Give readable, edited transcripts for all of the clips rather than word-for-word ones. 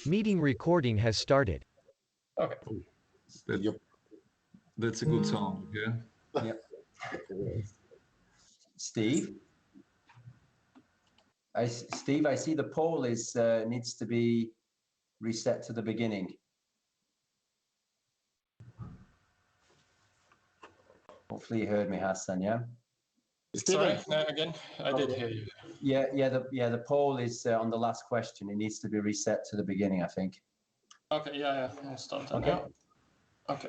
Meeting recording has started. Okay. Oh, that, Yep. that's a good sound, yeah? Yep. Steve? Steve, I see the poll is needs to be reset to the beginning. Hopefully you heard me, Hassan, yeah? Stephen, Sorry, no, again, I did hear you. The poll is on the last question. It needs to be reset to the beginning, I think. Okay, yeah, I'll start that Okay. now. Okay.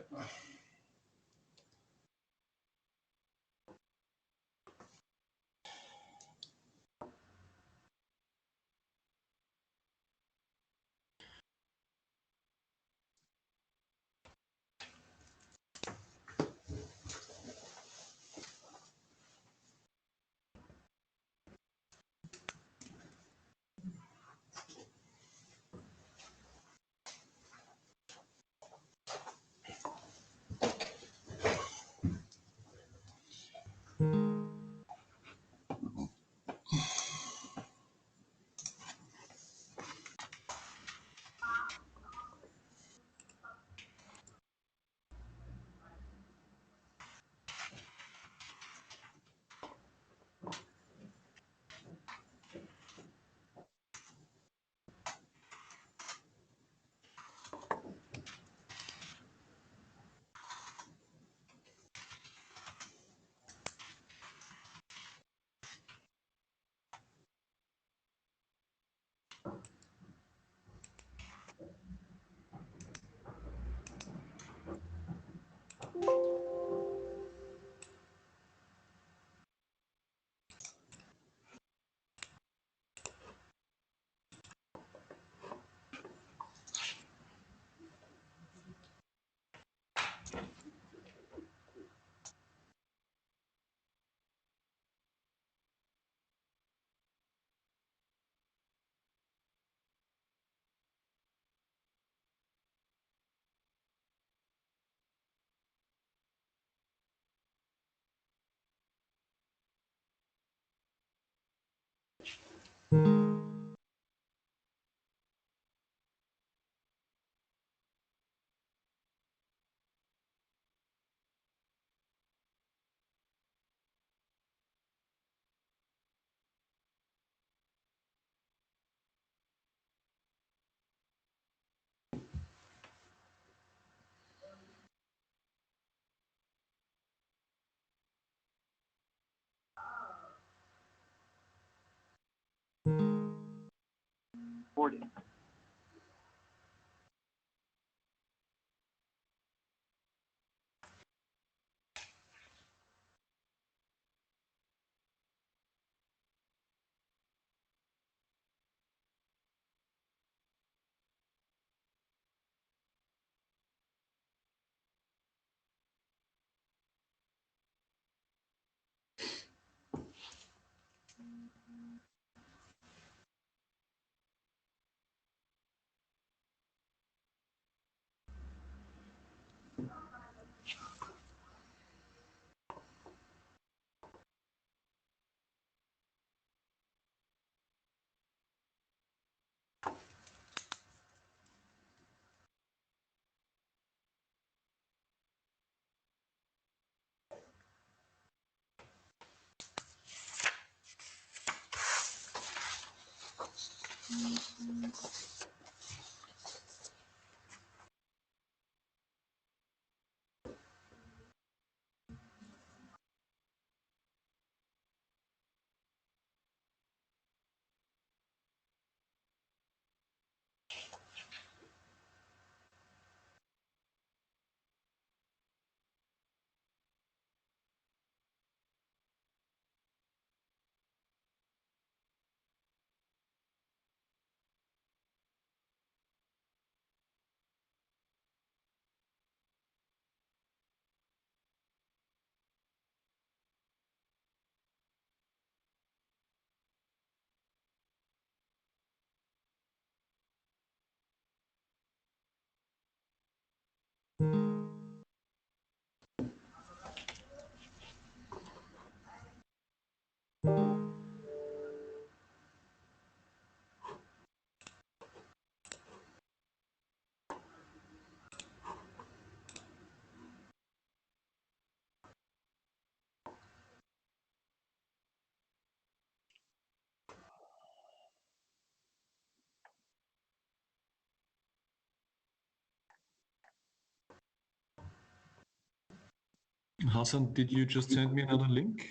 Hassan, did you just send me another link?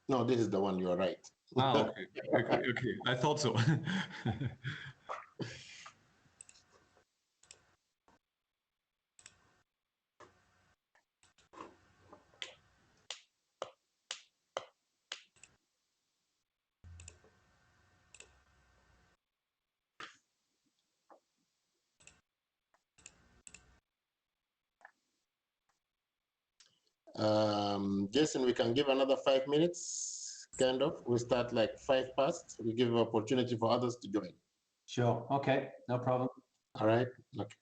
No, this is the one. You are right. Okay. Okay. I thought so. Jason, we can give another 5 minutes, kind of. We start like 5 past. We give opportunity for others to join. Sure. Okay. No problem. All right. Okay.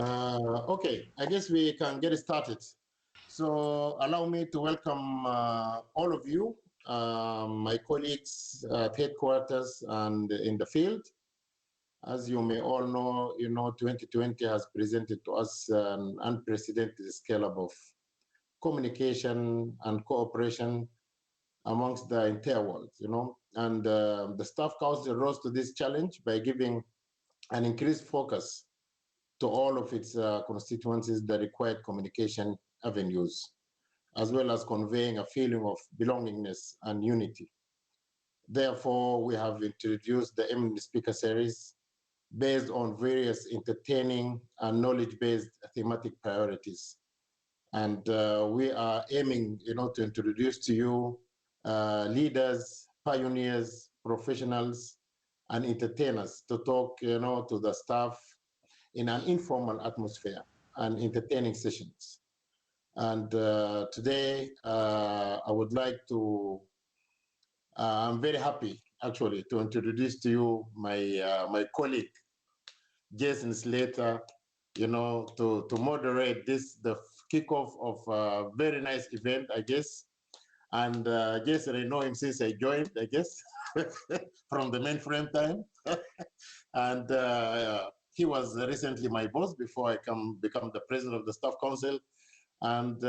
Okay, I guess we can get started. So allow me to welcome all of you, my colleagues at headquarters and in the field. As you may all know, 2020 has presented to us an unprecedented scale of communication and cooperation amongst the entire world, and the Staff Council rose to this challenge by giving an increased focus to all of its constituencies the required communication avenues, as well as conveying a feeling of belongingness and unity. Therefore, we have introduced the Eminent Speaker Series based on various entertaining and knowledge-based thematic priorities. And we are aiming, to introduce to you leaders, pioneers, professionals, and entertainers to talk, to the staff in an informal atmosphere and entertaining sessions. And today, I would like to, I'm very happy actually to introduce to you my colleague, Jason Slater, to moderate the kickoff of a very nice event, I guess. And Jason, I know him since I joined, I guess, from the mainframe time. And he was recently my boss before I become the president of the staff council. And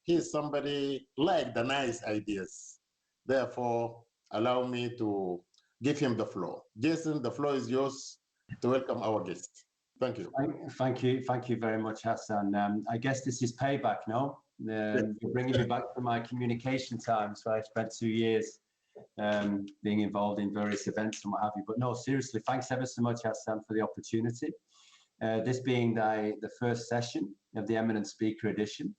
he's somebody like the nice ideas. Therefore, allow me to give him the floor. Jason, the floor is yours to welcome our guest. Thank you. Thank you very much, Hassan. I guess this is payback, no? You're bringing me back to my communication time. So I spent 2 years being involved in various events and what have you. But no, seriously, thanks ever so much, Hassan, for the opportunity. This being the first session of the Eminent Speaker Edition.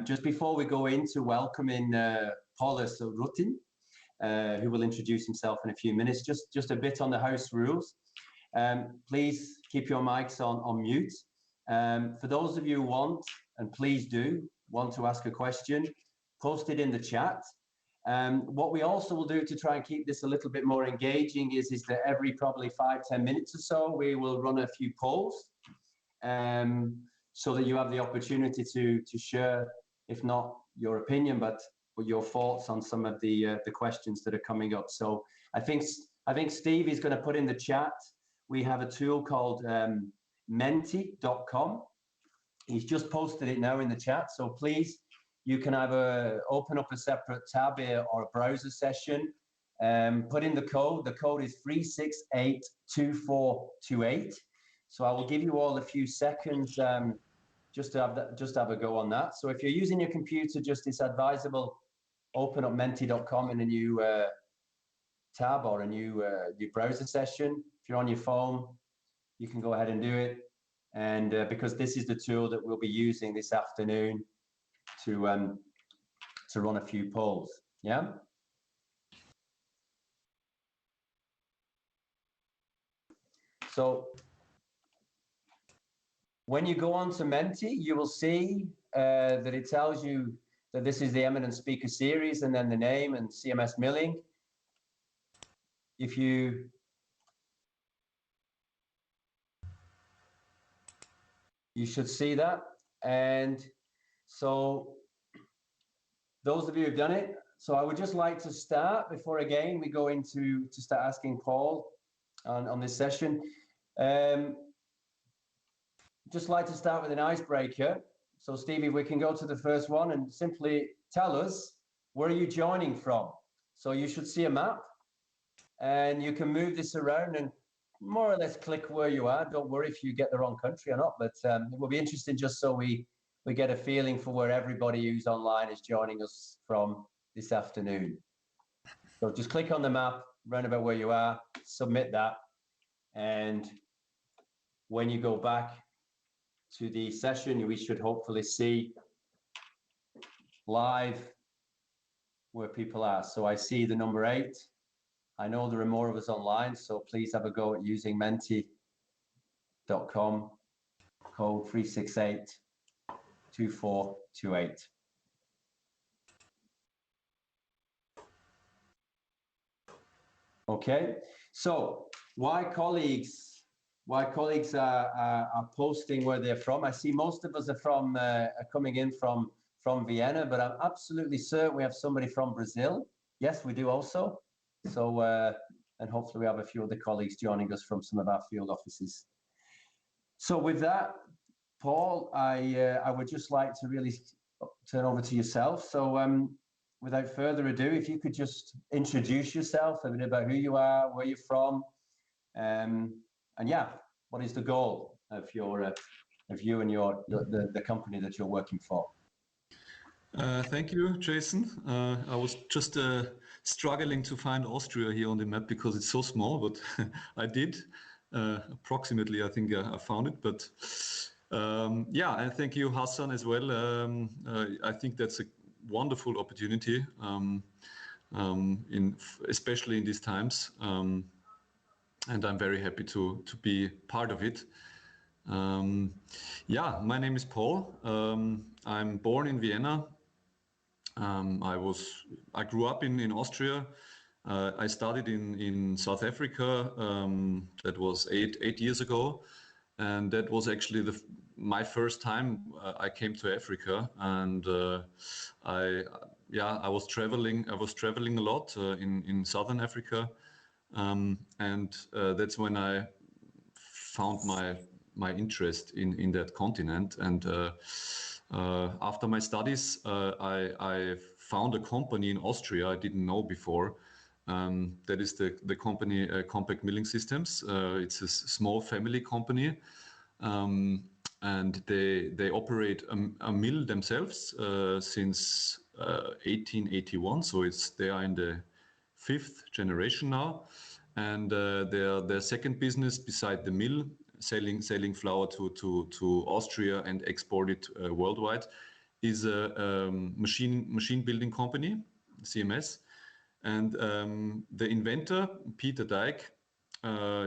Just before we go into welcoming Paulus or Rutin, who will introduce himself in a few minutes, just a bit on the house rules. Please keep your mics on mute. For those of you who want, and please do, want to ask a question, post it in the chat. What we also will do to try and keep this a little bit more engaging is that every probably 5-10 minutes or so, we will run a few polls so that you have the opportunity to share, if not your opinion, but your thoughts on some of the questions that are coming up. So I think Steve is going to put in the chat. We have a tool called menti.com. He's just posted it now in the chat. So please, you can either open up a separate tab here or a browser session. Put in the code. The code is 3682428. So I will give you all a few seconds just to have a go on that. So if you're using your computer, it's advisable, open up menti.com in a new tab or a new browser session. If you're on your phone, you can go ahead and do it. And because this is the tool that we'll be using this afternoon to run a few polls. Yeah. So when you go on to Menti, you will see that it tells you that this is the Eminent Speaker Series and then the name and CMS milling. If you should see that. And so those of you who've done it, so I would just like to start before again we go into to start asking Paul on this session. Just like to start with an icebreaker. So Stevie, we can go to the first one and simply tell us, where are you joining from? So you should see a map and you can move this around and more or less click where you are. Don't worry if you get the wrong country or not, but it will be interesting just so we get a feeling for where everybody who's online is joining us from this afternoon. So just click on the map, round about where you are, submit that. And when you go back to the session, we should hopefully see live where people are. So I see the number 8. I know there are more of us online, so please have a go at using menti.com, code 3682428. Okay, so why colleagues are posting where they're from? I see most of us are coming in from Vienna, but I'm absolutely certain we have somebody from Brazil. Yes, we do also. So, and hopefully we have a few other colleagues joining us from some of our field offices. So with that, Paul, I would just like to really turn over to yourself. So without further ado, if you could just introduce yourself, a bit about who you are, where you're from, and yeah, what is the goal of you and the company that you're working for? Thank you, Jason. I was just struggling to find Austria here on the map because it's so small, but I did. Approximately, I think I found it. But yeah, and thank you, Hassan, as well. I think that's a wonderful opportunity, especially in these times. And I'm very happy to be part of it. Yeah, my name is Paul. I'm born in Vienna. I grew up in Austria. I studied in South Africa. That was eight years ago, and that was actually my first time I came to Africa, and I was traveling. I was traveling a lot in southern Africa, and that's when I found my interest in that continent. And after my studies, I found a company in Austria I didn't know before. That is the company Compact Milling Systems. It's a small family company, and they operate a mill themselves since 1881. So they are in the 5th generation now, and their second business beside the mill, selling flour to Austria and export it worldwide, is a machine building company, CMS. And the inventor, Peter Dyke,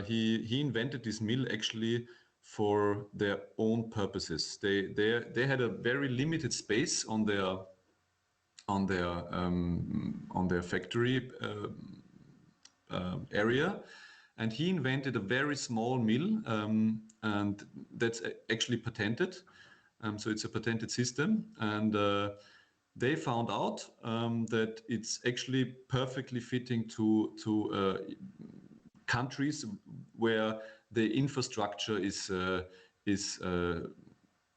he invented this mill actually for their own purposes. They had a very limited space on their factory area, and he invented a very small mill, and that's actually patented. So it's a patented system, and they found out that it's actually perfectly fitting to countries where the infrastructure is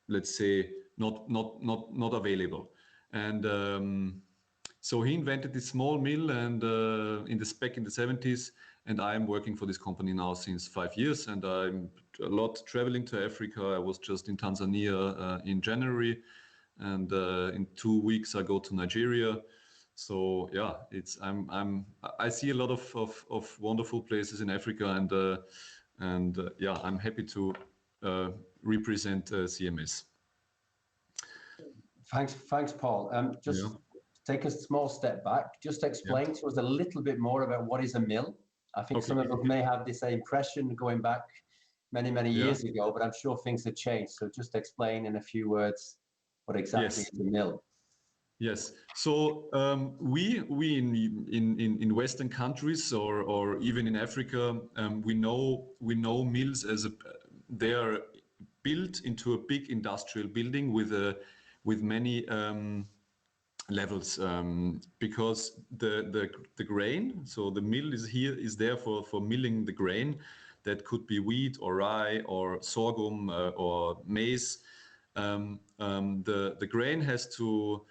let's say not available. And so he invented this small mill, and in the 70s, and I'm working for this company now since 5 years, and I'm a lot traveling to Africa. I was just in Tanzania in January, and in 2 weeks I go to Nigeria. So yeah, I see a lot of wonderful places in Africa, and yeah, I'm happy to represent CMS. Thanks, Paul. Just take a small step back. Just explain to us a little bit more about what is a mill. I think some of us may have this impression going back many years ago, but I'm sure things have changed. So just explain in a few words what exactly is a mill. Yes. So we in Western countries or even in Africa, we know mills as they are built into a big industrial building with many levels, because the grain. So the mill is there for milling the grain. That could be wheat or rye or sorghum or maize. The grain has to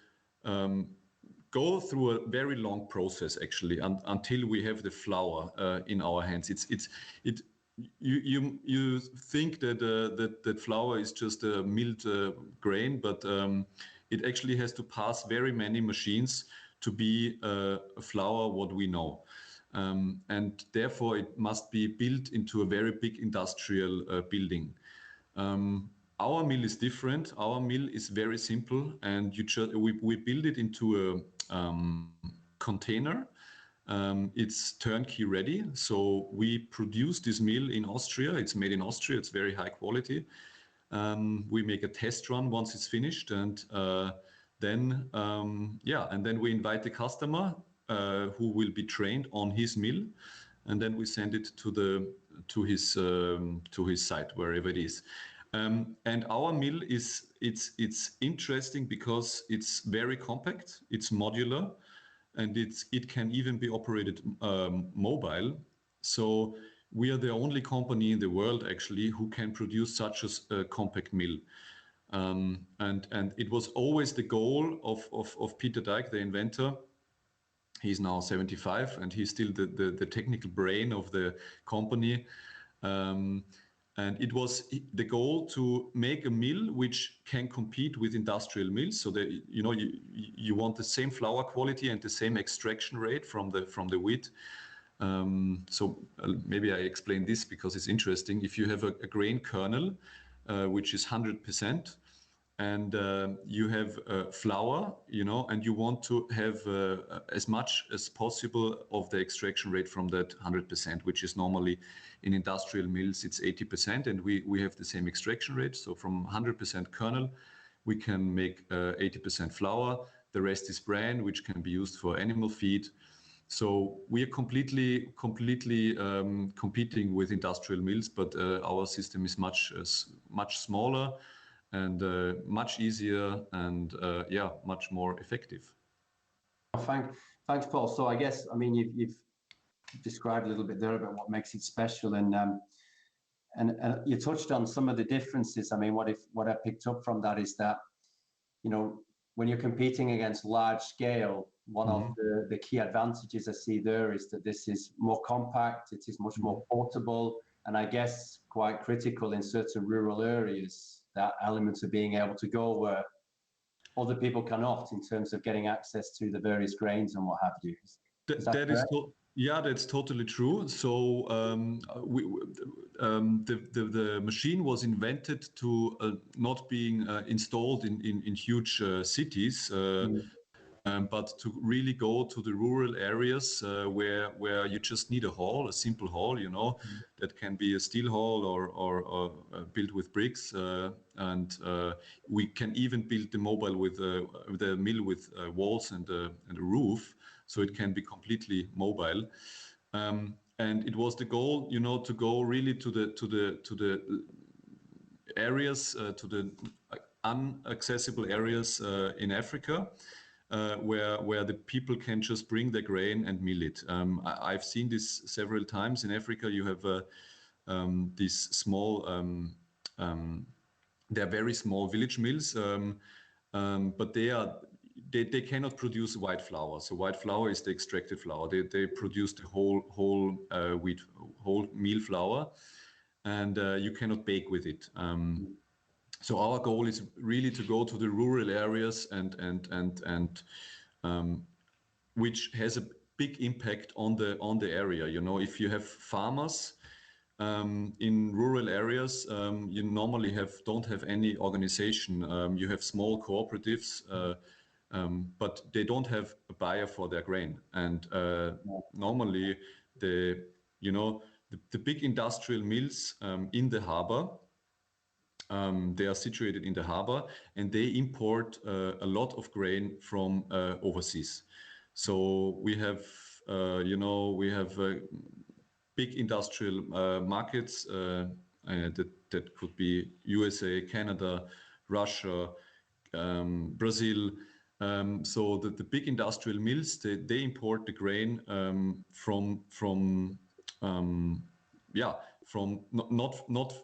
go through a very long process actually until we have the flour in our hands. You think that flour is just a milled grain, but it actually has to pass very many machines to be a flour what we know. And therefore it must be built into a very big industrial building. Our mill is different. Our mill is very simple, and we build it into a container. It's turnkey ready. So we produce this mill in Austria. It's made in Austria. It's very high quality. We make a test run once it's finished, and then we invite the customer who will be trained on his mill, and then we send it to his site wherever it is. And our mill it's interesting because it's very compact, it's modular, and it can even be operated mobile. So we are the only company in the world actually who can produce such a compact mill. And it was always the goal of Peter Dyke, the inventor. He's now 75, and he's still the technical brain of the company. And it was the goal to make a mill which can compete with industrial mills. So that you want the same flour quality and the same extraction rate from the wheat. So maybe I explain this because it's interesting. If you have a grain kernel, which is 100%, and you have flour, and you want to have as much as possible of the extraction rate from that 100%, which is normally in industrial mills, it's 80%, and we have the same extraction rate. So from 100% kernel, we can make 80% flour. The rest is bran, which can be used for animal feed. So we are completely competing with industrial mills, but our system is much smaller and much easier and yeah, much more effective. Thanks, Paul. So I guess, I mean, you've described a little bit there about what makes it special, and you touched on some of the differences. I mean, what I picked up from that is that, you know, when you're competing against large scale, one of the key advantages I see there is that this is more compact, it is much more portable, and I guess quite critical in certain rural areas, that element of being able to go where other people cannot in terms of getting access to the various grains and what have you. Yeah, that's totally true. So the machine was invented to not being installed in huge cities, but to really go to the rural areas where you just need a simple hall, you know, that can be a steel hall or built with bricks, and we can even build the mobile with the mill with walls and a roof, so it can be completely mobile. And it was the goal, you know, to go really to the areas, to the inaccessible areas in Africa. Where the people can just bring their grain and mill it. I've seen this several times in Africa. You have these small, they're very small village mills, but they cannot produce white flour. So white flour is the extracted flour. They produce the whole wheat, whole meal flour, and you cannot bake with it. So our goal is really to go to the rural areas and which has a big impact on the area. You know, if you have farmers in rural areas, you normally don't have any organization. You have small cooperatives, but they don't have a buyer for their grain. And normally the big industrial mills in the harbor. They are situated in the harbor, and they import a lot of grain from overseas. So we have, big industrial markets that could be USA, Canada, Russia, Brazil. So the big industrial mills, they import the grain from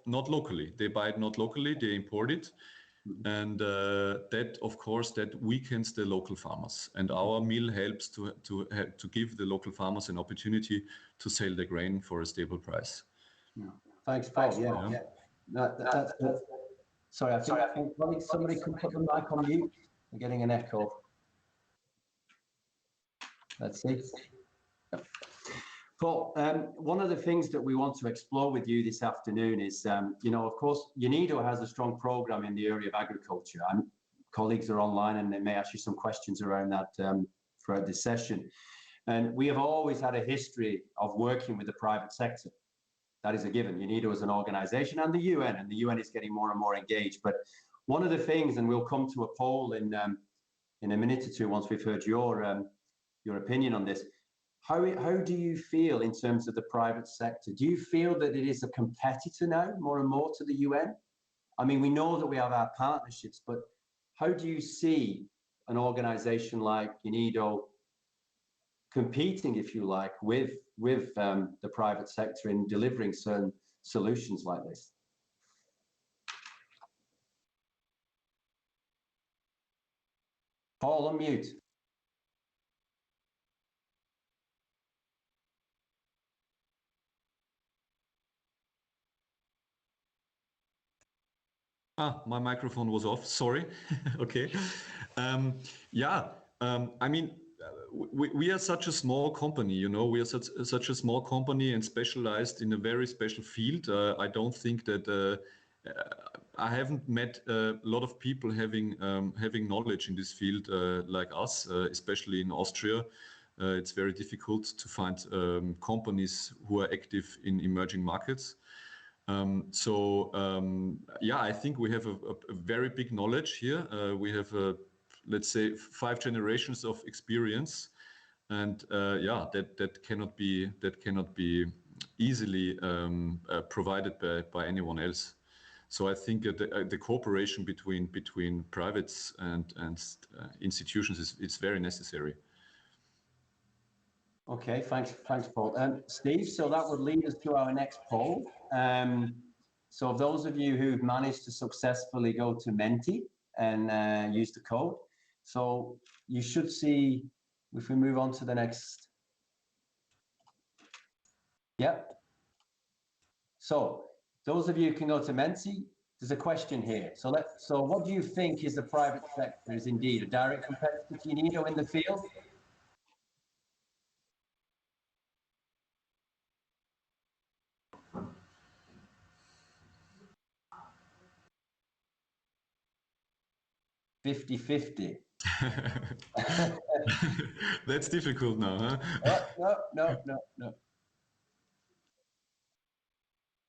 not locally. They buy it not locally, they import it. And that, of course, that weakens the local farmers. And our mill helps to give the local farmers an opportunity to sell the grain for a stable price. Yeah. Thanks, Paul. Yeah. That's sorry, I think somebody can put the mic on mute. I'm getting an echo. Let's see. Yep. Paul, one of the things that we want to explore with you this afternoon is, of course, UNIDO has a strong program in the area of agriculture. Colleagues are online and they may ask you some questions around that throughout this session. And we have always had a history of working with the private sector. That is a given. UNIDO is an organization, and the UN is getting more and more engaged. But one of the things, and we'll come to a poll in a minute or two once we've heard your opinion on this. How do you feel in terms of the private sector? Do you feel that it is a competitor now, more and more, to the UN? I mean, we know that we have our partnerships, but how do you see an organization like UNIDO competing, if you like, with the private sector in delivering certain solutions like this? Paul, unmute. My microphone was off, sorry. Okay. I mean, we are such a small company, you know, we are such a small company and specialized in a very special field. I don't think that I haven't met a lot of people having knowledge in this field like us, especially in Austria. It's very difficult to find companies who are active in emerging markets. I think we have a very big knowledge here. We have, let's say, 5 generations of experience. and that cannot be easily provided by anyone else. So I think the cooperation between privates and institutions is very necessary. Okay, thanks, Paul. Steve, so that would lead us to our next poll. So those of you who've managed to successfully go to Menti and use the code, so you should see, if we move on to the next. Yep. So those of you who can go to Menti, there's a question here. So what do you think is the private sector is indeed a direct competitor to UNIDO in the field? (50-50). That's difficult now, huh? No.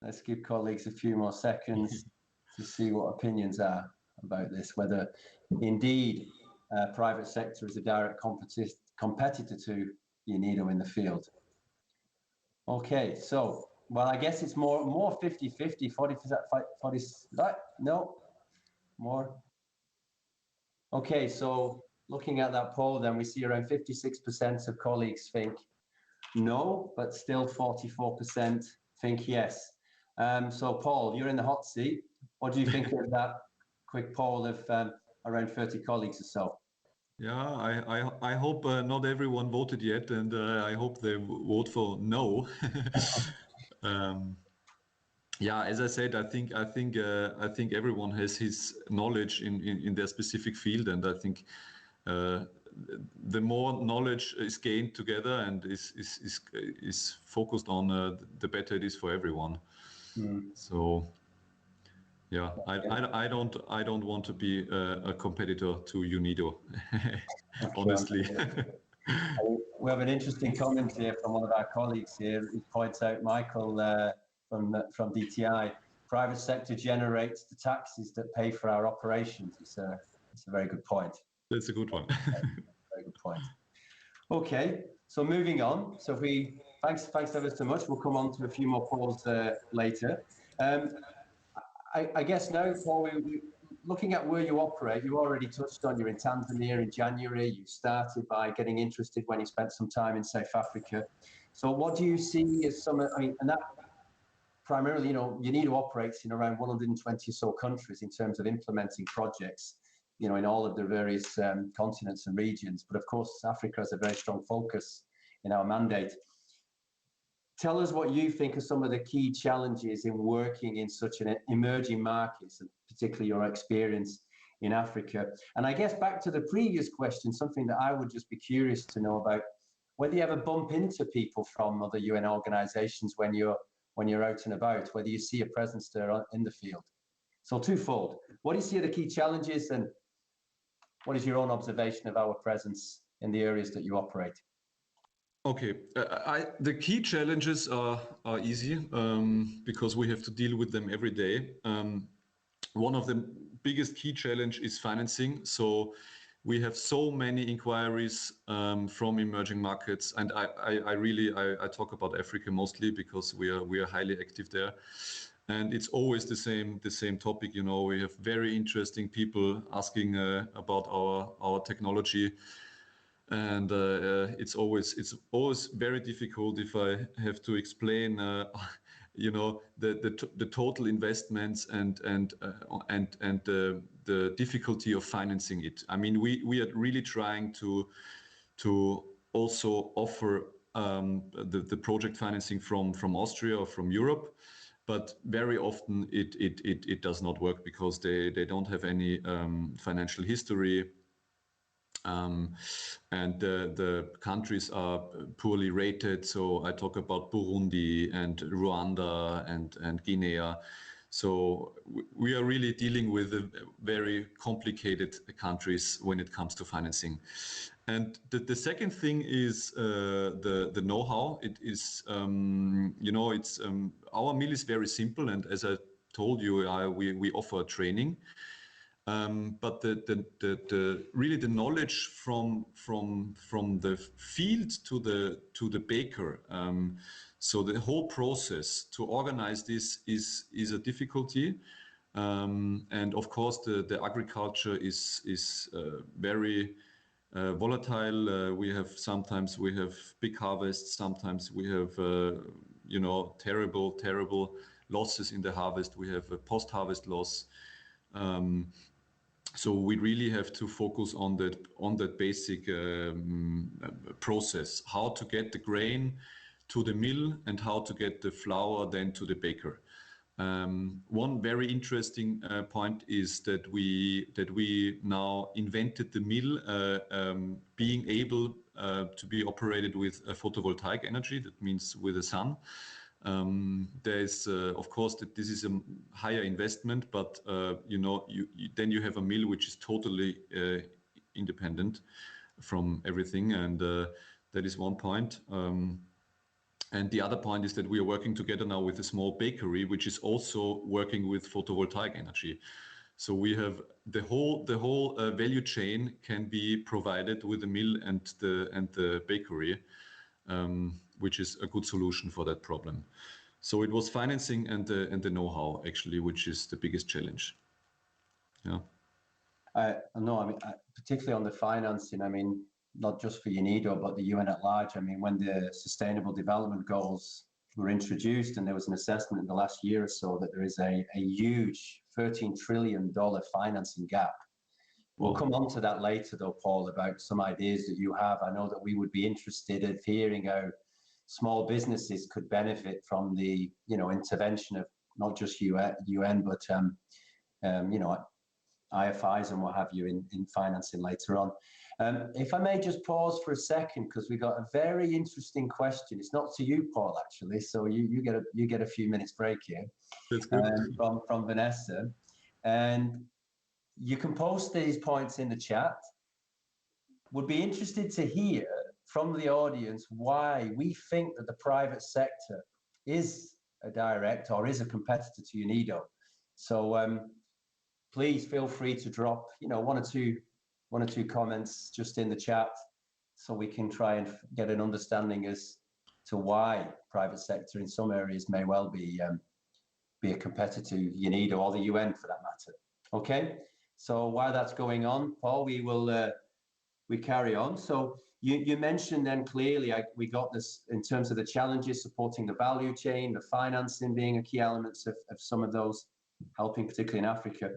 Let's give colleagues a few more seconds to see what opinions are about this, whether indeed private sector is a direct competitor to UNIDO in the field. Okay, so, well, I guess it's more 50-50, 40, no, more. Okay, so looking at that poll, then we see around 56% of colleagues think no, but still 44% think yes. So Paul, you're in the hot seat. What do you think of that quick poll of around 30 colleagues or so? Yeah, I hope not everyone voted yet, and I hope they vote for no. Yeah, as I said, I think everyone has his knowledge in their specific field, and I think the more knowledge is gained together and is focused on, the better it is for everyone. So, yeah, I don't want to be a competitor to UNIDO, honestly. We have an interesting comment here from one of our colleagues here. He points out, Michael from DTI, private sector generates the taxes that pay for our operations. It's a very good point. That's a good one. Very good point. Okay, so moving on. So thanks ever so much. We'll come on to a few more polls later. I guess now, Paul, looking at where you operate, you already touched on you're in Tanzania in January. You started by getting interested when you spent some time in South Africa. So what do you see as and that primarily, UNIDO operates in around 120 or so countries in terms of implementing projects, in all of the various continents and regions. But of course, Africa has a very strong focus in our mandate. Tell us what you think are some of the key challenges in working in such an emerging markets, and particularly your experience in Africa. And I guess back to the previous question, something that I would just be curious to know about, whether you ever bump into people from other UN organizations when you're out and about, whether you see a presence there in the field. So twofold, what do you see are the key challenges, and what is your own observation of our presence in the areas that you operate? Okay, the key challenges are easy because we have to deal with them every day. One of the biggest key challenge is financing. So we have so many inquiries from emerging markets, and I talk about Africa mostly because we are highly active there, and it's always the same topic. We have very interesting people asking about our technology. And it's always very difficult if I have to explain, the total investments and the difficulty of financing it. I mean, we are really trying to also offer the project financing from Austria or from Europe, but very often it does not work because they don't have any financial history. And the countries are poorly rated. So I talk about Burundi and Rwanda and Guinea. So we are really dealing with very complicated countries when it comes to financing. And the second thing is the know-how. It is, our mill is very simple. And as I told you, we offer training. but really the knowledge from the field to the baker. So the whole process to organize this is a difficulty. And of course, the agriculture is very volatile. Sometimes we have big harvests. Sometimes we have terrible losses in the harvest. We have a post-harvest loss. So we really have to focus on that basic process: how to get the grain to the mill and how to get the flour then to the baker. One very interesting point is that we now invented the mill being able to be operated with photovoltaic energy. That means with the sun. There's of course that this is a higher investment, but then you have a mill which is totally independent from everything, and that is one point. And the other point is that we are working together now with a small bakery, which is also working with photovoltaic energy. So we have the whole value chain can be provided with the mill and the bakery, which is a good solution for that problem. So it was financing and the know-how actually, which is the biggest challenge. Yeah. No, I mean, particularly on the financing, I mean, not just for UNIDO, but the UN at large. I mean, when the Sustainable Development Goals were introduced, and there was an assessment in the last year or so that there is a huge $13 trillion financing gap. We'll come on to that later, though, Paul, about some ideas that you have. I know that we would be interested in hearing how small businesses could benefit from the, intervention of not just UN, but IFIs and what have you in financing later on. If I may just pause for a second, because we got a very interesting question. It's not to you, Paul, actually. So you get a few minutes break here. That's good. From Vanessa, and you can post these points in the chat. Would be interested to hear from the audience why we think that the private sector is a direct or is a competitor to UNIDO. So please feel free to drop, one or two comments just in the chat, so we can try and get an understanding as to why private sector in some areas may well be a competitor to UNIDO or the UN for that matter. Okay, so while that's going on, Paul, we carry on. So you mentioned then clearly, we got this in terms of the challenges supporting the value chain, the financing being a key elements of some of those, helping particularly in Africa.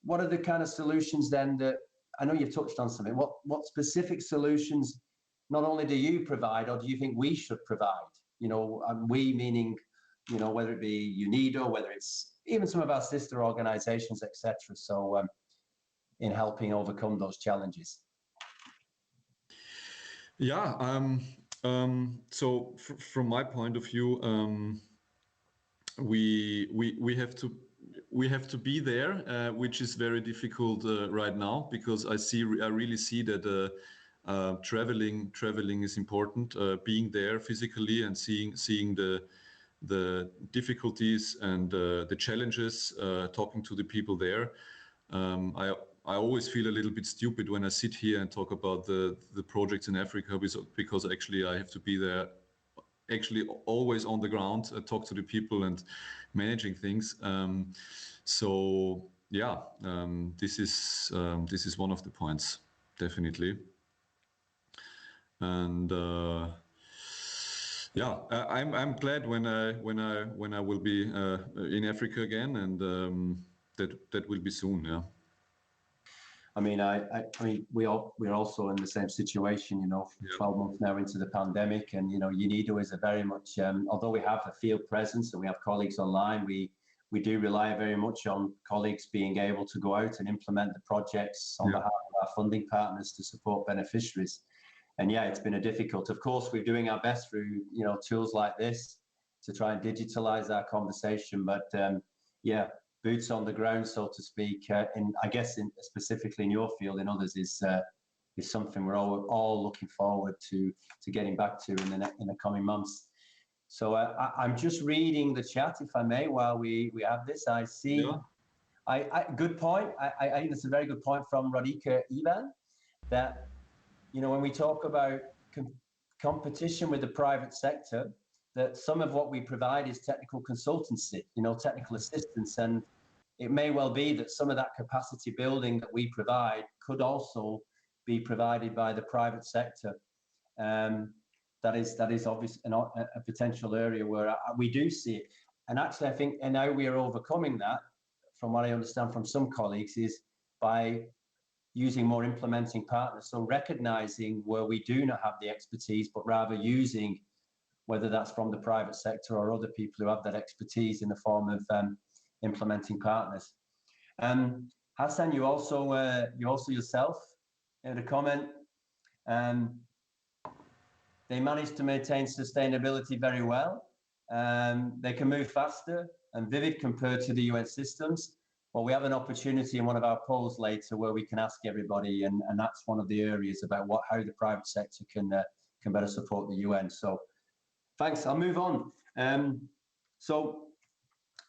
What are the kind of solutions then that, I know you've touched on something, what specific solutions not only do you provide, or do you think we should provide? We meaning, whether it be UNIDO, whether it's even some of our sister organizations, etc. So in helping overcome those challenges. Yeah. So from my point of view, we have to be there, which is very difficult right now, because I really see that traveling is important. Being there physically and seeing the difficulties and the challenges, talking to the people there. I always feel a little bit stupid when I sit here and talk about the projects in Africa, because actually I have to be there, actually always on the ground, talk to the people and managing things. So yeah, this is one of the points, definitely. And yeah, I'm glad when I will be in Africa again, and that will be soon. Yeah. I mean, we're also in the same situation, 12 months now into the pandemic, and, UNIDO is a very much, although we have a field presence and we have colleagues online, we do rely very much on colleagues being able to go out and implement the projects on behalf of our funding partners to support beneficiaries. And yeah, it's been a difficult, of course, we're doing our best through, tools like this to try and digitalize our conversation, but yeah, boots on the ground, so to speak, I guess specifically in your field, in others, is something we're all looking forward to getting back to in the coming months. So I'm just reading the chat, if I may, while we have this. I see Good point. I think it's a very good point from Radika Ivan, that, you know, when we talk about competition with the private sector, that some of what we provide is technical consultancy, you know, technical assistance. And it may well be that some of that capacity building that we provide could also be provided by the private sector. That is obviously a potential area where we do see it. And actually, I think, and now we are overcoming that, from what I understand from some colleagues, is by using more implementing partners. So recognizing where we do not have the expertise, but rather using, whether that's from the private sector or other people who have that expertise in the form of implementing partners. Hassan, you also yourself had a comment. They managed to maintain sustainability very well. They can move faster and vivid compared to the UN systems. Well, we have an opportunity in one of our polls later where we can ask everybody, and that's one of the areas about how the private sector can better support the UN. So thanks, I'll move on. So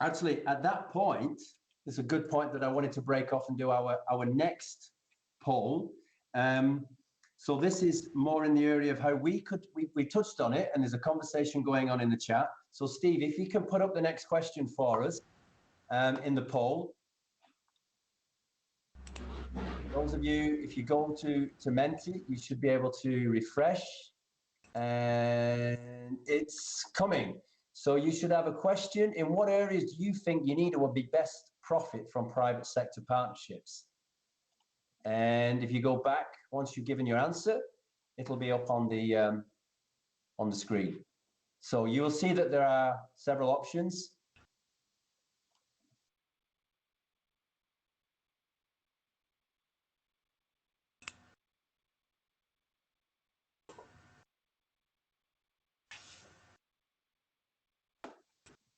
actually at that point, there's a good point that I wanted to break off and do our next poll. So this is more in the area of how we touched on it, and there's a conversation going on in the chat. So Steve, if you can put up the next question for us in the poll. Those of you, if you go to Menti, you should be able to refresh, and it's coming. So you should have a question. In what areas do you think UNIDO will be best profit from private sector partnerships? And if you go back, once you've given your answer, it'll be up on the screen. So you will see that there are several options.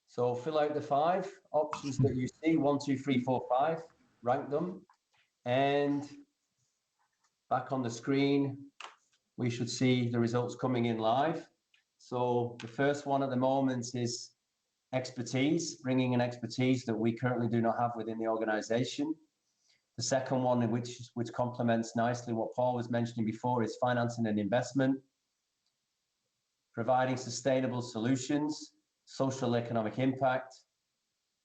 So fill out the 5 options that you see, 1, 2, 3, 4, 5, rank them. And back on the screen, we should see the results coming in live. So the first one at the moment is expertise, bringing in expertise that we currently do not have within the organization. The second one, which complements nicely what Paul was mentioning before, is financing and investment, providing sustainable solutions, social economic impact,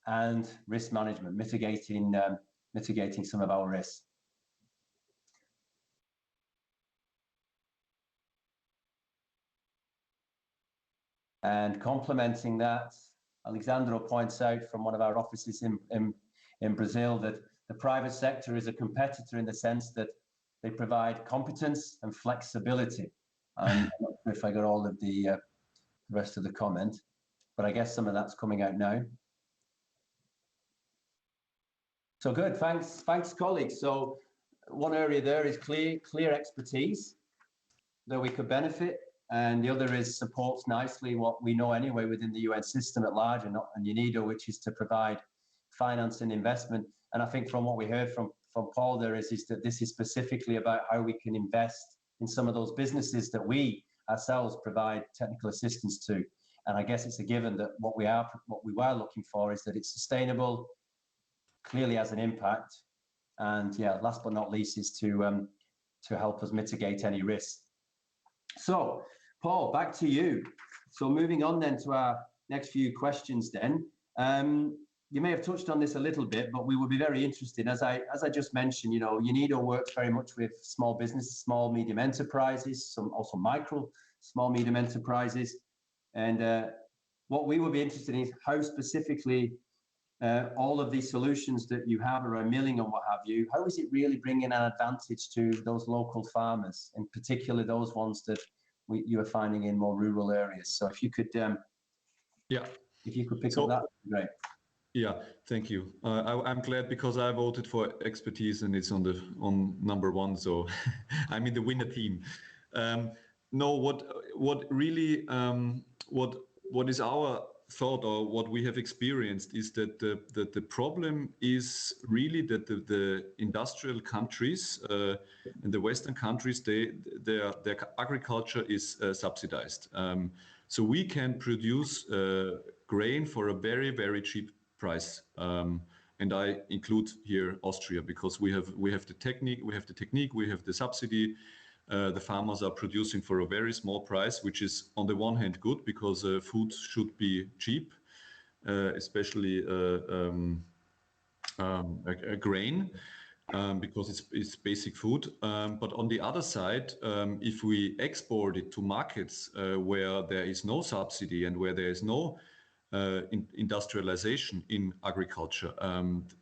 and risk management, mitigating some of our risks. And complementing that, Alexandro points out from one of our offices in Brazil that the private sector is a competitor in the sense that they provide competence and flexibility. I'm not sure if I got all of the rest of the comment, but I guess some of that's coming out now. So good, thanks colleagues. So one area there is clear expertise that we could benefit, and the other is supports nicely what we know anyway within the UN system at large and UNIDO, which is to provide finance and investment. And I think from what we heard from Paul there is that this is specifically about how we can invest in some of those businesses that we ourselves provide technical assistance to. And I guess it's a given that what we were looking for is that it's sustainable, clearly has an impact, and yeah, last but not least is to help us mitigate any risks. So, Paul, back to you. So moving on then to our next few questions then. You may have touched on this a little bit, but we would be very interested, as I just mentioned, you know, UNIDO works very much with small businesses, small, medium enterprises, some also micro, small, medium enterprises. And what we would be interested in is how specifically all of these solutions that you have around milling and what have you, how is it really bringing an advantage to those local farmers, in particular those ones that you are finding in more rural areas? So if you could, if you could pick up that, would be great. Yeah, thank you. I'm glad because I voted for expertise and it's on number 1, so I'm in the winner team. No, what really what is our thought or what we have experienced is that the problem is really that the industrial countries and the Western countries, their agriculture is subsidized. So we can produce grain for a very, very cheap price. and I include here Austria because we have the technique, we have the subsidy. The farmers are producing for a very small price, which is on the one hand good because food should be cheap, especially a grain, because it's basic food. But on the other side, if we export it to markets where there is no subsidy and where there is no industrialization in agriculture,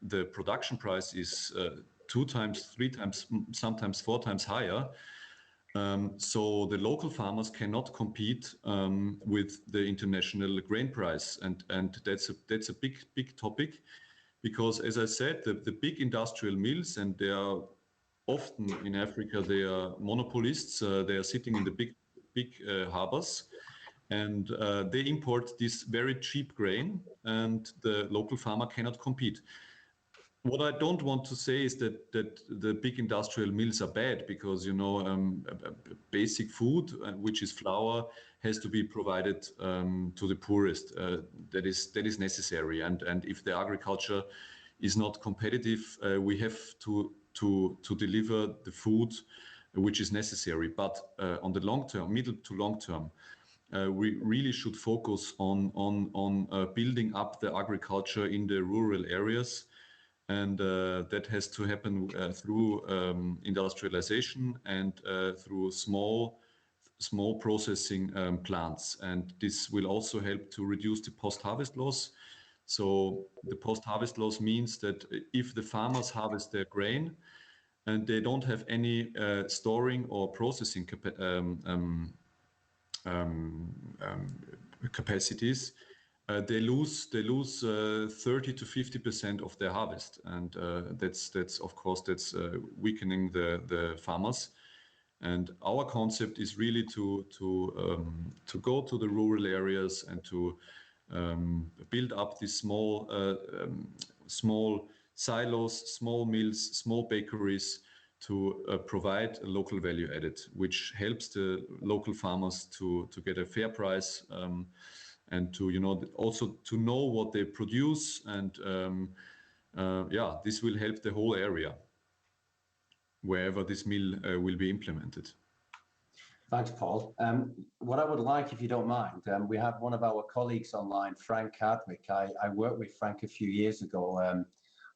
the production price is 2 times, 3 times, sometimes 4 times higher. So the local farmers cannot compete with the international grain price, and that's a big topic, because as I said, the big industrial mills, and they are often in Africa, they are monopolists. They are sitting in the big harbors, and they import this very cheap grain, and the local farmer cannot compete. What I don't want to say is that the big industrial mills are bad, because basic food, which is flour, has to be provided to the poorest. That is necessary, and if the agriculture is not competitive, we have to deliver the food which is necessary. But on the long term, middle to long term, we really should focus on building up the agriculture in the rural areas. And that has to happen through industrialization and through small processing plants. And this will also help to reduce the post-harvest loss. So the post-harvest loss means that if the farmers harvest their grain and they don't have any storing or processing capacities, they lose 30 to 50% of their harvest, and that's of course weakening the farmers. And our concept is really to go to the rural areas and to build up these small silos, small mills, small bakeries, to provide a local value added, which helps the local farmers to get a fair price. And to also to know what they produce, and this will help the whole area wherever this mill will be implemented. Thanks, Paul. What I would like, if you don't mind, we have one of our colleagues online, Frank Hardwick. I worked with Frank a few years ago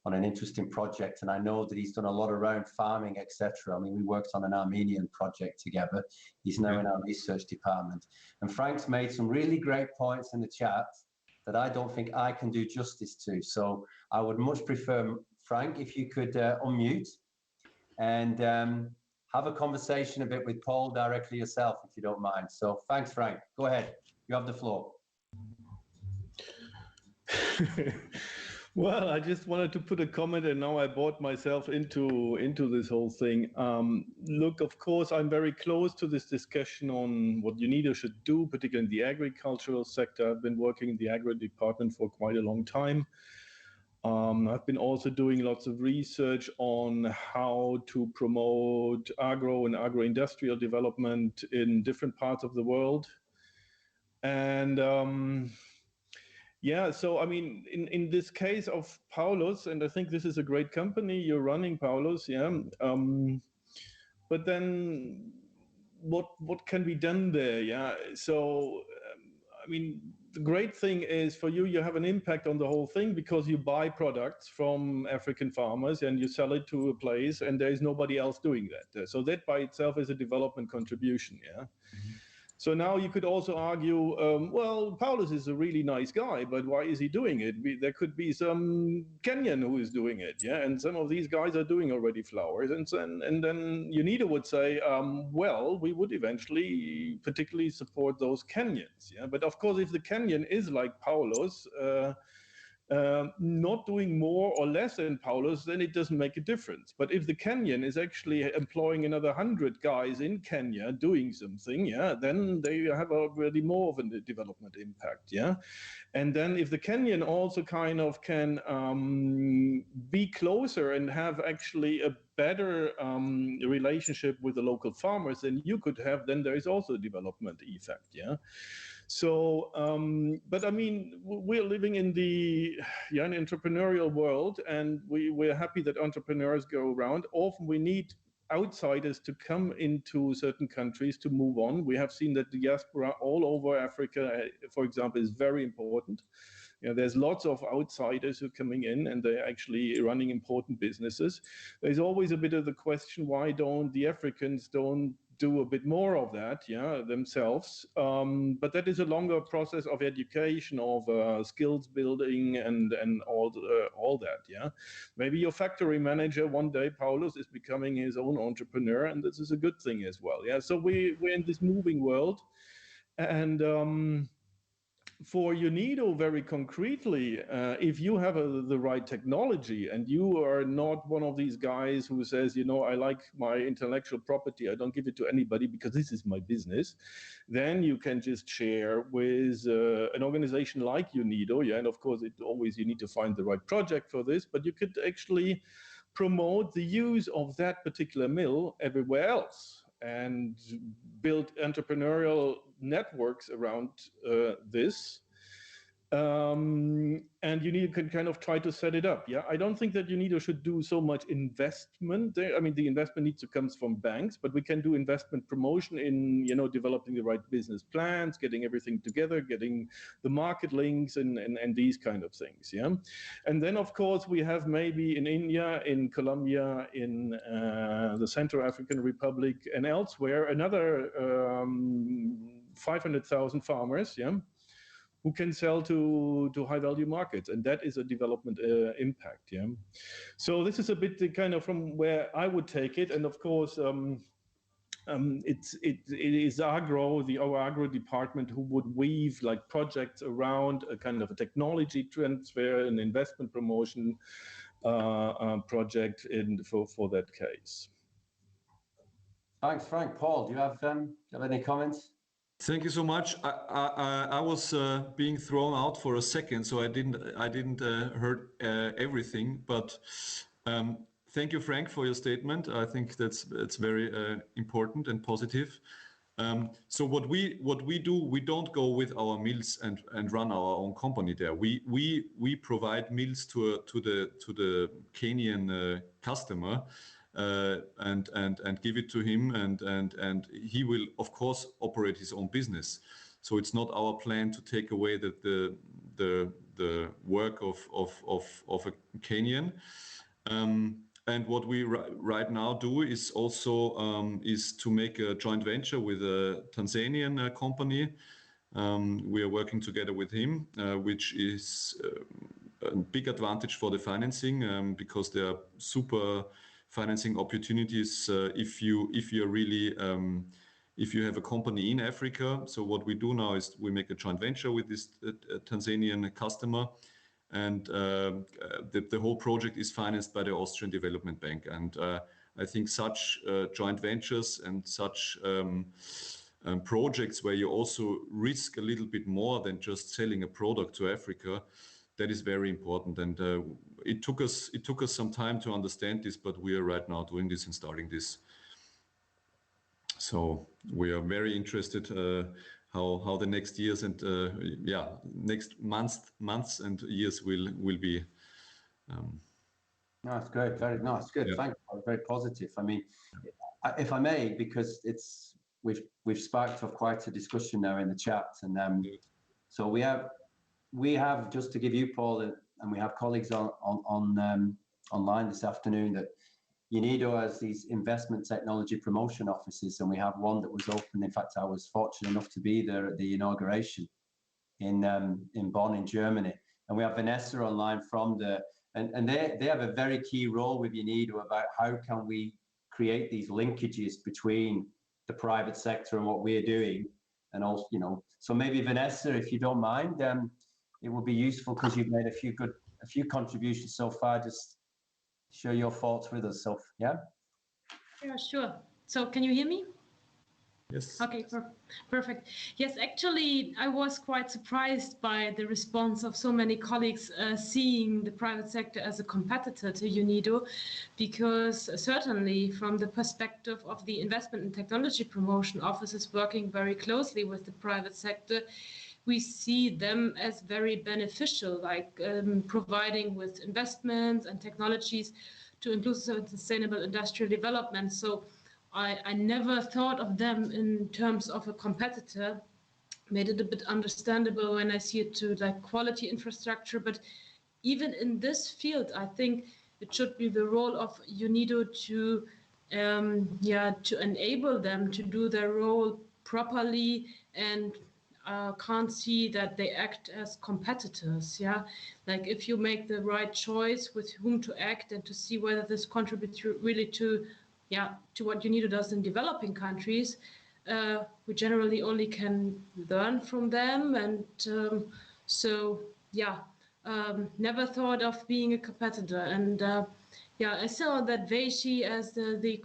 on an interesting project, and I know that he's done a lot around farming, etc. I mean, we worked on an Armenian project together. He's now in our research department. And Frank's made some really great points in the chat that I don't think I can do justice to. So I would much prefer, Frank, if you could unmute and have a conversation a bit with Paul directly yourself, if you don't mind. So thanks, Frank. Go ahead. You have the floor. Well, I just wanted to put a comment, and now I brought myself into this whole thing. Look, of course, I'm very close to this discussion on what UNIDO should do, particularly in the agricultural sector. I've been working in the agri department for quite a long time. I've been also doing lots of research on how to promote agro and agro-industrial development in different parts of the world. And yeah, so I mean, in this case of Paulus, and I think this is a great company you're running, Paulus, yeah. But then what can be done there, yeah? So I mean, the great thing is for you, you have an impact on the whole thing because you buy products from African farmers and you sell it to a place, and there is nobody else doing that. So that by itself is a development contribution, yeah. Mm-hmm. So now you could also argue, well, Paulus is a really nice guy, but why is he doing it? There could be some Kenyan who is doing it, yeah, and some of these guys are doing already flowers, and then UNIDO would say, well, we would eventually particularly support those Kenyans, yeah. But of course, if the Kenyan is like Paulus, not doing more or less than Paulus, then it doesn't make a difference. But if the Kenyan is actually employing another 100 guys in Kenya doing something, yeah, then they have already more of a development impact, yeah. And then if the Kenyan also kind of can be closer and have actually a better relationship with the local farmers than you could have, then there is also a development effect. Yeah. So, but I mean, we're living in the an entrepreneurial world, and we're happy that entrepreneurs go around. Often we need outsiders to come into certain countries to move on. We have seen that the diaspora all over Africa, for example, is very important. You know, there's lots of outsiders who are coming in, and they're actually running important businesses. There's always a bit of the question, why don't the Africans do a bit more of that, themselves? But that is a longer process of education, of skills building, and all that. Yeah, maybe your factory manager one day, Paulus, is becoming his own entrepreneur, and this is a good thing as well. Yeah, so we're in this moving world, and for UNIDO, very concretely, if you have the right technology and you are not one of these guys who says, I like my intellectual property, I don't give it to anybody because this is my business, then you can just share with an organization like UNIDO. Yeah, and of course, you need to find the right project for this, but you could actually promote the use of that particular mill everywhere else and build entrepreneurial networks around this. And UNIDO can kind of try to set it up. Yeah, I don't think that UNIDO should do so much investment there. I mean, the investment needs to come from banks, but we can do investment promotion in, developing the right business plans, getting everything together, getting the market links, and these kind of things. Yeah, and then of course we have maybe in India, in Colombia, in the Central African Republic, and elsewhere another 500,000 farmers. Yeah, who can sell to high value markets, and that is a development impact. Yeah, so this is a bit kind of from where I would take it, and of course it is our agro department who would weave like projects around a kind of a technology transfer and investment promotion project for that case. Thanks, Frank. Paul, do you have any comments? Thank you so much. I was being thrown out for a second, so I didn't heard everything. But thank you, Frank, for your statement. I think it's very important and positive. So what we do, we don't go with our mills and run our own company there. We provide mills to the Kenyan customer. And give it to him, and he will of course operate his own business. So it's not our plan to take away the work of a Kenyan. And what we right now do is also is to make a joint venture with a Tanzanian company. We are working together with him, which is a big advantage for the financing, because there are super financing opportunities if you have a company in Africa. So what we do now is we make a joint venture with this Tanzanian customer, and the whole project is financed by the Austrian Development Bank. And I think such joint ventures and such projects where you also risk a little bit more than just selling a product to Africa, that is very important. And it took us some time to understand this, but we are right now doing this and starting this. So we are very interested how the next years and next months and years will be. No, it's great. Very nice. Good. Yeah. Thank you. Very positive. I mean, if I may, because we've sparked off quite a discussion now in the chat, and so we have, just to give you, Paul, and we have colleagues online this afternoon, that UNIDO has these investment technology promotion offices, and we have one that was open. In fact, I was fortunate enough to be there at the inauguration in Bonn in Germany. And we have Vanessa online from and they have a very key role with UNIDO about how can we create these linkages between the private sector and what we're doing. And also, so maybe Vanessa, if you don't mind, it would be useful, because you've made a few contributions so far. Just share your thoughts with us. So, yeah. Yeah, sure. So can you hear me? Yes. Okay, perfect. Yes, actually, I was quite surprised by the response of so many colleagues seeing the private sector as a competitor to UNIDO, because certainly from the perspective of the investment and technology promotion offices working very closely with the private sector, we see them as very beneficial, like providing with investments and technologies to inclusive and sustainable industrial development. So I never thought of them in terms of a competitor. Made it a bit understandable when I see it to like quality infrastructure. But even in this field, I think it should be the role of UNIDO to to enable them to do their role properly, and can't see that they act as competitors. Yeah, like if you make the right choice with whom to act and to see whether this contributes really to what UNIDO does in developing countries, we generally only can learn from them. And never thought of being a competitor. And I saw that Veishi, as the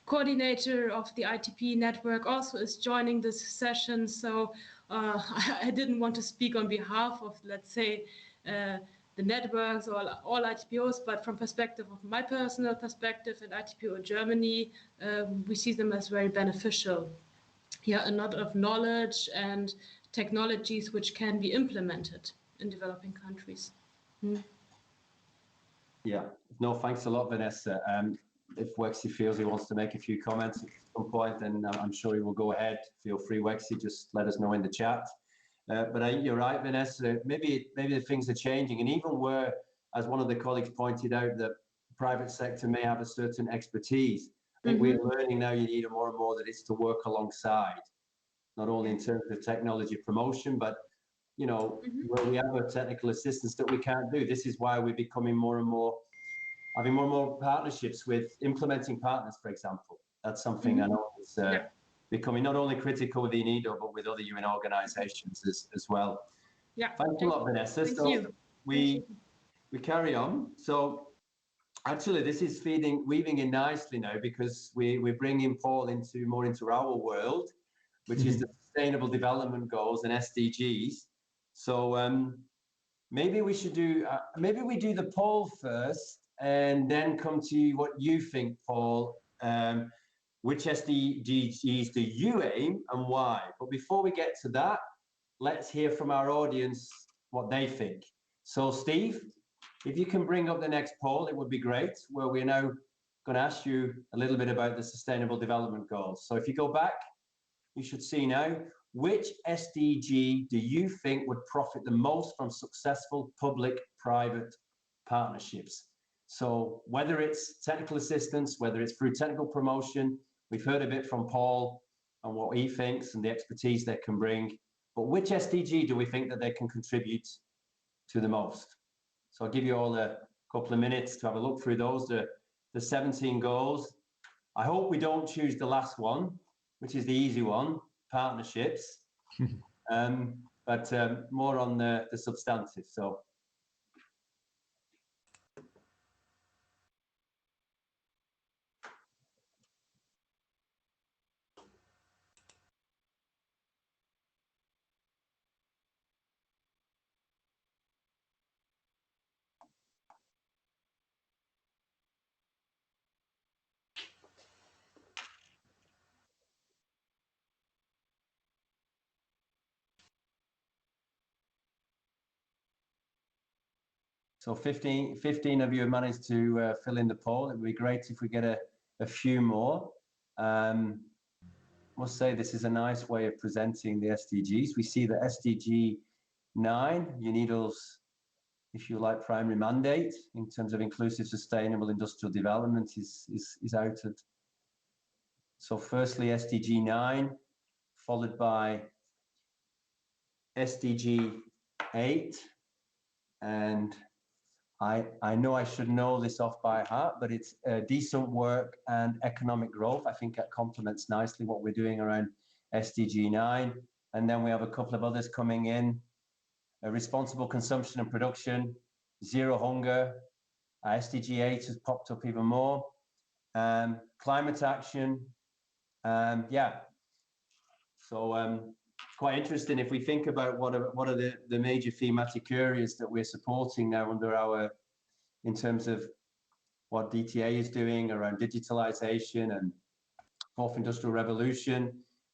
coordinator of the ITP network, also is joining this session. So I didn't want to speak on behalf of, let's say, the networks or all ITPOs, but from perspective of my personal perspective in ITPO Germany, we see them as very beneficial. Yeah, a lot of knowledge and technologies which can be implemented in developing countries. Yeah, no, thanks a lot, Vanessa. If Wexy feels he wants to make a few comments at some point, then I'm sure he will go ahead. Feel free, Wexy, just let us know in the chat. But you're right, Vanessa, maybe the things are changing. And even where, as one of the colleagues pointed out, that the private sector may have a certain expertise, I think we're learning now you need more and more that it's to work alongside, not only in terms of technology promotion, but where we have a technical assistance that we can't do. This is why we're becoming more and more, having more and more partnerships with implementing partners, for example. That's something I know is becoming not only critical with UNIDO, but with other UN organizations as well. Yeah. Thanks a lot, Vanessa. So we carry on. So actually, this is weaving in nicely now, because we're bringing Paul more into our world, which is the Sustainable Development Goals and SDGs. So maybe we should do, maybe we do the poll first and then come to what you think, Paul. Which SDGs do you aim and why? But before we get to that, let's hear from our audience what they think. So Steve, if you can bring up the next poll, it would be great, where we're now going to ask you a little bit about the Sustainable Development Goals. So if you go back, you should see now, which SDG do you think would profit the most from successful public-private partnerships? So whether it's technical assistance, whether it's through technical promotion, we've heard a bit from Paul on what he thinks and the expertise they can bring, but which SDG do we think that they can contribute to the most? So I'll give you all a couple of minutes to have a look through those, the 17 goals. I hope we don't choose the last one, which is the easy one, partnerships, but more on the substantive. So. So 15 of you have managed to fill in the poll. It would be great if we get a few more. I must say this is a nice way of presenting the SDGs. We see that SDG 9, UNIDO's, if you like, primary mandate in terms of inclusive, sustainable industrial development is outed. So firstly, SDG 9, followed by SDG 8, and I know I should know this off by heart, but it's decent work and economic growth. I think that complements nicely what we're doing around SDG 9. And then we have a couple of others coming in. Responsible consumption and production, zero hunger. SDG 8 has popped up even more. Climate action. So it's quite interesting if we think about what are the major thematic areas that we're supporting now under in terms of what DTA is doing around digitalization and fourth industrial revolution,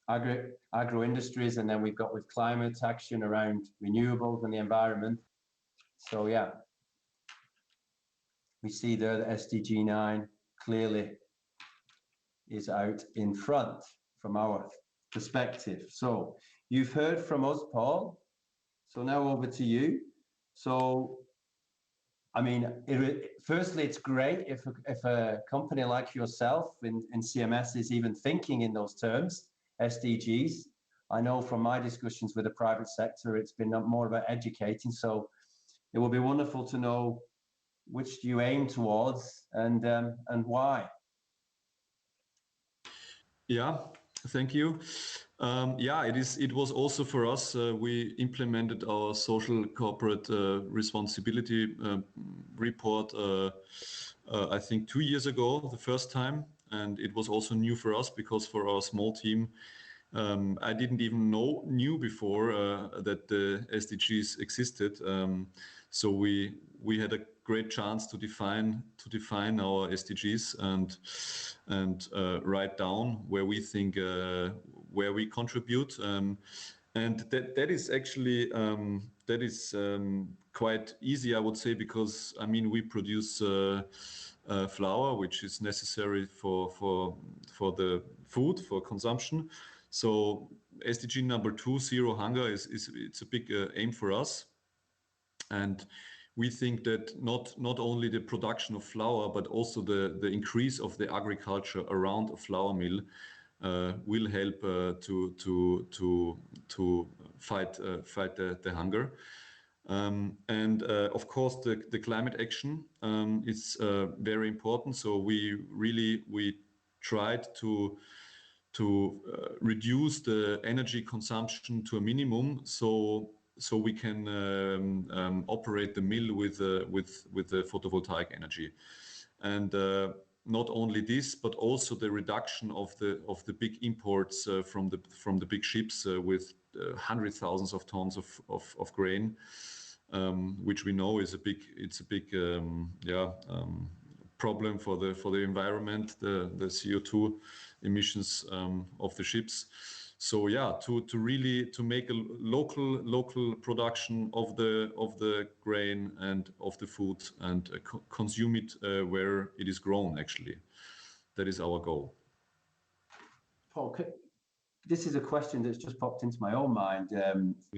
agro industries, and then we've got with climate action around renewables and the environment. So yeah, we see there that SDG 9 clearly is out in front from our perspective. So you've heard from us, Paul. So now over to you. So, I mean, firstly, it's great if a company like yourself in CMS is even thinking in those terms, SDGs. I know from my discussions with the private sector, it's been more about educating. So it will be wonderful to know which do you aim towards and why. Yeah, thank you. Yeah, it was also for us. We implemented our social corporate responsibility report, I think 2 years ago, the first time. And it was also new for us because for our small team, I didn't even knew before that the SDGs existed. So we had a great chance to define our SDGs and write down where we think where we contribute. And that is actually quite easy, I would say, because I mean we produce flour, which is necessary for the food for consumption. So SDG number 2, zero hunger, it's a big aim for us, and we think that not only the production of flour but also the increase of the agriculture around a flour mill will help to fight the hunger. And of course the climate action is very important. So we tried to reduce the energy consumption to a minimum, so we can operate the mill with the photovoltaic energy. And not only this, but also the reduction of the big imports from the big ships with hundreds of thousands of tons of grain, which we know is a big problem for the environment, the CO2 emissions of the ships. So yeah, to really make a local production of the grain and of the food and consume it where it is grown. Actually, that is our goal. Paul, this is a question that's just popped into my own mind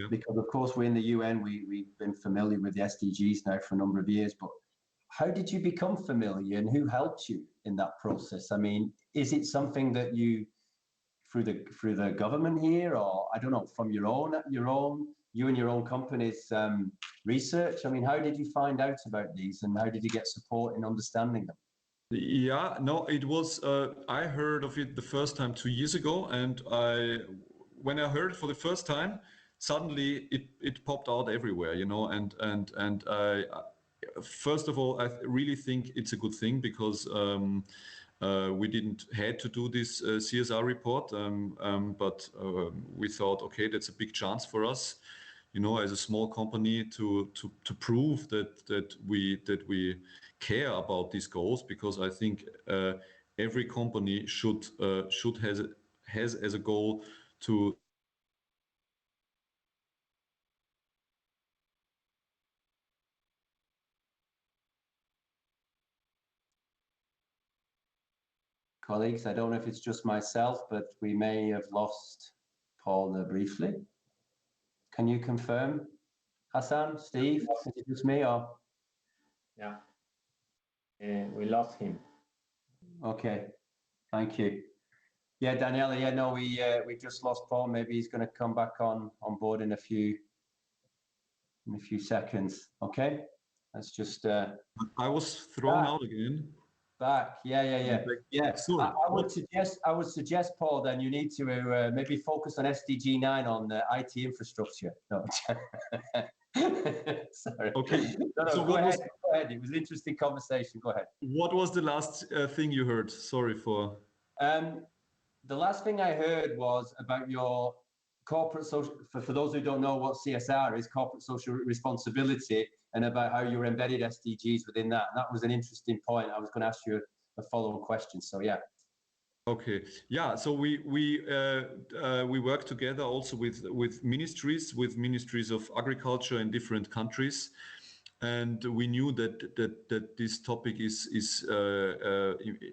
because of course we're in the UN. We've been familiar with the SDGs now for a number of years, but how did you become familiar and who helped you in that process? I mean, is it something that you through the government here, or I don't know, from you and your own company's research? I mean, how did you find out about these and how did you get support in understanding them? Yeah, no, it was, I heard of it the first time 2 years ago, and when I heard it for the first time, suddenly it popped out everywhere, you know, and I, first of all, I really think it's a good thing because we didn't had to do this CSR report, but we thought, okay, that's a big chance for us, you know, as a small company to prove that we care about these goals, because I think every company should has as a goal to Colleagues, I don't know if it's just myself, but we may have lost Paul there briefly. Can you confirm, Hassan, Steve, is it just me or? Yeah, we lost him. Okay, thank you. Yeah, Daniela, yeah, no, we just lost Paul. Maybe he's going to come back on board in a few seconds. Okay, let's just. I was thrown out again. Back, yeah. Sorry. I would suggest, Paul, then you need to maybe focus on SDG 9 on the IT infrastructure. No. Sorry. Okay. No, so go ahead. Go ahead. It was an interesting conversation. Go ahead. What was the last thing you heard? Sorry for. The last thing I heard was about your corporate social, for those who don't know what CSR is, corporate social responsibility, and about how you're embedded SDGs within that. And that was an interesting point. I was going to ask you a follow-up question. So yeah. Okay. Yeah. So we work together also with ministries of agriculture in different countries, and we knew that this topic is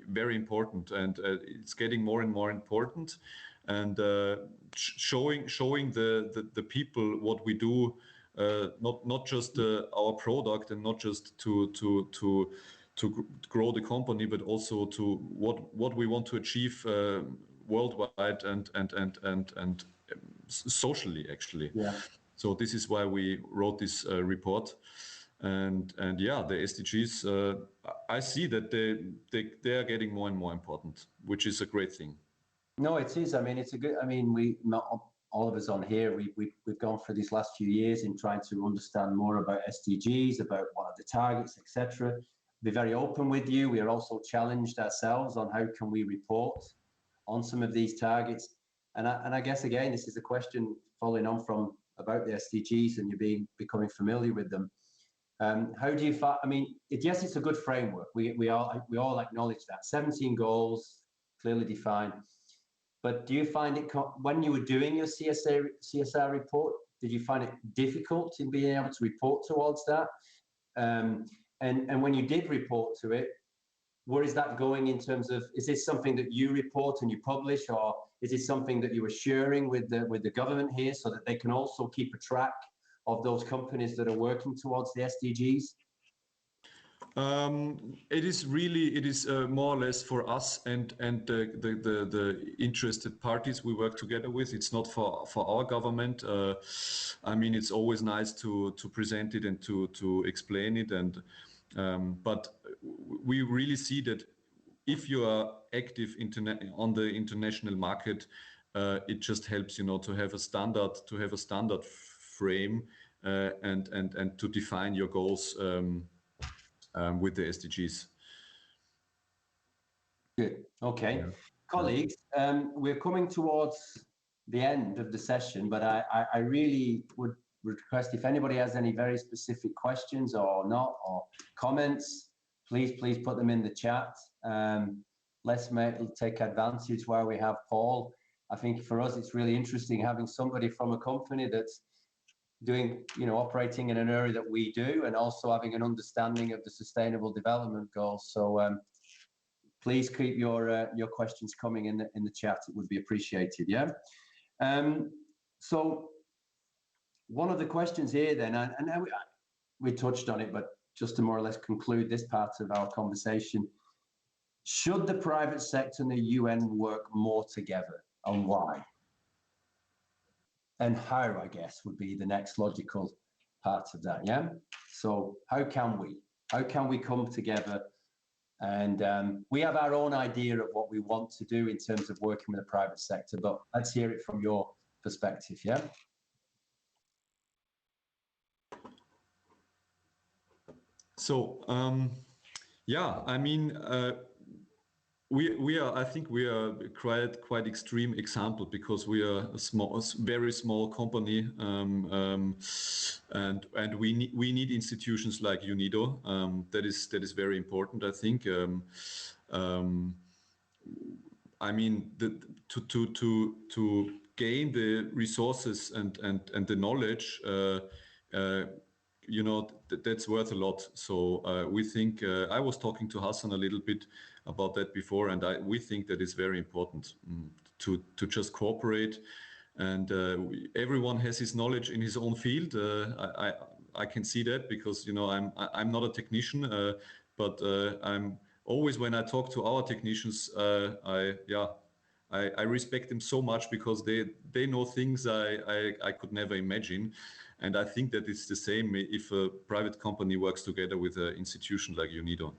very important, and it's getting more and more important, and showing the people what we do, not just our product and not just to grow the company, but also to what we want to achieve worldwide and socially, actually. Yeah. So this is why we wrote this report, and yeah, the SDGs. I see that they are getting more and more important, which is a great thing. No, it is. I mean, it's a good. I mean, all of us on here, we've gone through these last few years in trying to understand more about SDGs, about what are the targets, etc. Be very open with you. We are also challenged ourselves on how can we report on some of these targets. And I guess again, this is a question following on from about the SDGs and you becoming familiar with them. How do you find? I mean, yes, it's a good framework. We all acknowledge that 17 goals clearly defined. But do you find it when you were doing your CSR report? Did you find it difficult in being able to report towards that? And when you did report to it, where is that going in terms of, is this something that you report and you publish, or is it something that you are sharing with the government here so that they can also keep a track of those companies that are working towards the SDGs? It is more or less for us and the interested parties we work together with. It's not for our government. I mean, it's always nice to present it and to explain it, and but we really see that if you are active on the international market, it just helps, to have a standard frame and to define your goals. With the SDGs. Good. Okay. Yeah. Colleagues, we're coming towards the end of the session, but I really would request if anybody has any very specific questions or not, or comments, please put them in the chat. Let's take advantage while we have Paul. I think for us, it's really interesting having somebody from a company that's doing, operating in an area that we do, and also having an understanding of the sustainable development goals. So please keep your questions coming in the chat. It would be appreciated. Yeah. So one of the questions here then, and we touched on it, but just to more or less conclude this part of our conversation, should the private sector and the UN work more together, and why? And how, I guess, would be the next logical part of that, yeah? So how can we come together? And we have our own idea of what we want to do in terms of working with the private sector, but let's hear it from your perspective, yeah? So, yeah, I mean, I think we are quite extreme example, because we are a very small company, and we need institutions like UNIDO. That is very important, I think. I mean, to gain the resources and the knowledge, that's worth a lot. So we think, I was talking to Hassan a little bit about that before, and we think that it's very important to just cooperate, and everyone has his knowledge in his own field. I can see that, because I'm not a technician, but I'm always, when I talk to our technicians, I respect them so much, because they know things I could never imagine. And I think that it's the same if a private company works together with an institution like UNIDO.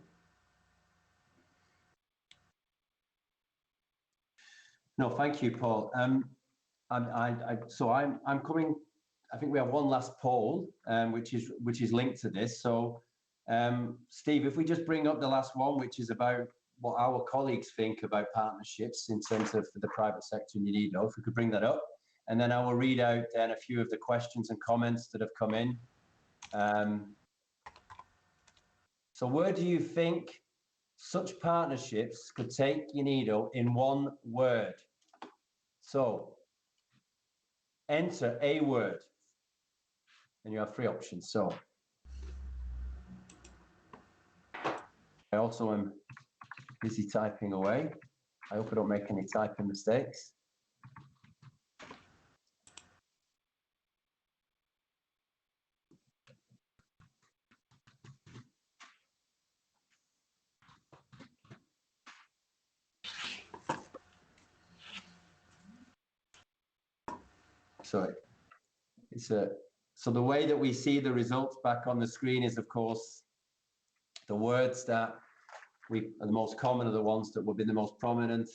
No, thank you, Paul. So I'm coming. I think we have one last poll, which is linked to this. So, Steve, if we just bring up the last one, which is about what our colleagues think about partnerships in terms of the private sector in UNIDO, if we could bring that up. and then I will read out then a few of the questions and comments that have come in. So where do you think such partnerships could take UNIDO in one word? So enter a word, and you have 3 options. So I also am busy typing away. I hope I don't make any typing mistakes. So so the way that we see the results back on the screen is, of course, the words that are the most common are the ones that will be the most prominent.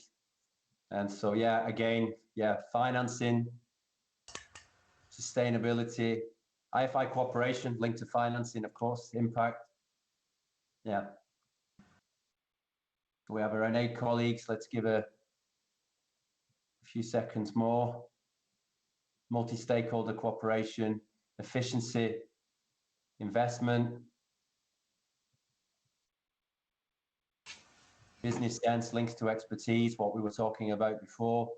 And so, yeah, again, yeah, financing, sustainability, IFI cooperation linked to financing, of course, impact. Yeah. We have around 8 colleagues. Let's give a few seconds more. Multi-stakeholder cooperation, efficiency, investment, business sense, links to expertise, what we were talking about before,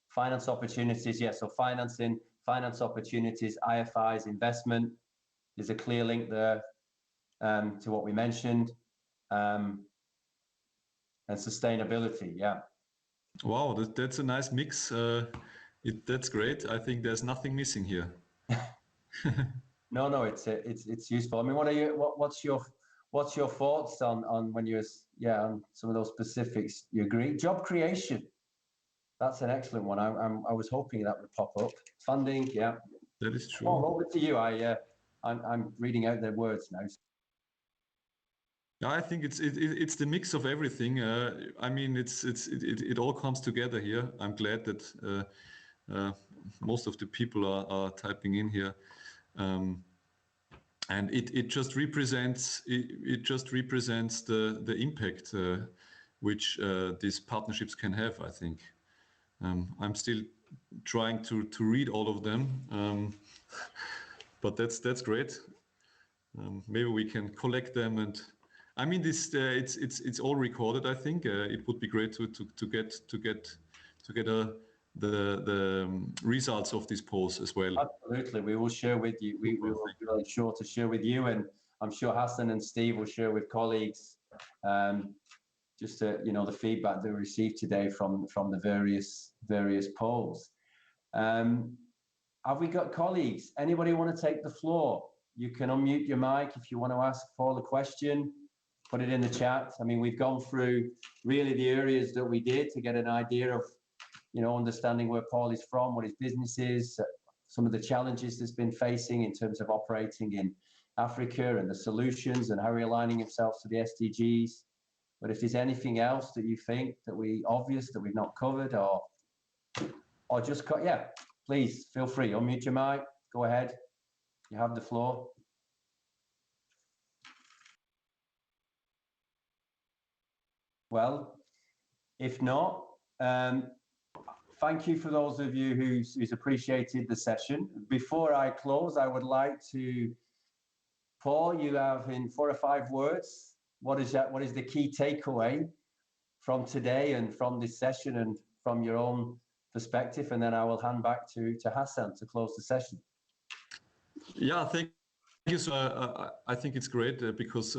finance opportunities, yeah, so financing, finance opportunities, IFIs, investment, there's a clear link there to what we mentioned, and sustainability, yeah. Wow, that's a nice mix. That's great. I think there's nothing missing here. No, it's useful. I mean, what's your thoughts on when you're on some of those specifics? You agree? Job creation. That's an excellent one. I was hoping that would pop up. Funding, yeah. That is true. Oh, over to you. I'm reading out the words now. I think it's the mix of everything. I mean, it all comes together here. I'm glad that most of the people are typing in here. And it just represents the impact which these partnerships can have, I think. I'm still trying to read all of them, but that's great. Maybe we can collect them, and I mean this. It's all recorded. I think it would be great to get the results of these polls as well. Absolutely, we will share with you. We will be really sure to share with you, and I'm sure Hassan and Steve will share with colleagues. Just the feedback they received today from the various polls. Have we got colleagues? Anybody want to take the floor? You can unmute your mic if you want to ask Paul a question. Put it in the chat. I mean, we've gone through really the areas that we did to get an idea of, understanding where Paul is from, what his business is, some of the challenges that's been facing in terms of operating in Africa and the solutions and how we're aligning himself to the SDGs. But if there's anything else that you think that obvious that we've not covered or just please feel free. Unmute your mic. Go ahead. You have the floor. Well, if not, thank you for those of you who's appreciated the session. Before I close, I would like to, Paul, you have in 4 or 5 words, what is the key takeaway from today and from this session and from your own perspective? And then I will hand back to Hassan to close the session. Yeah, thank you. So I think it's great because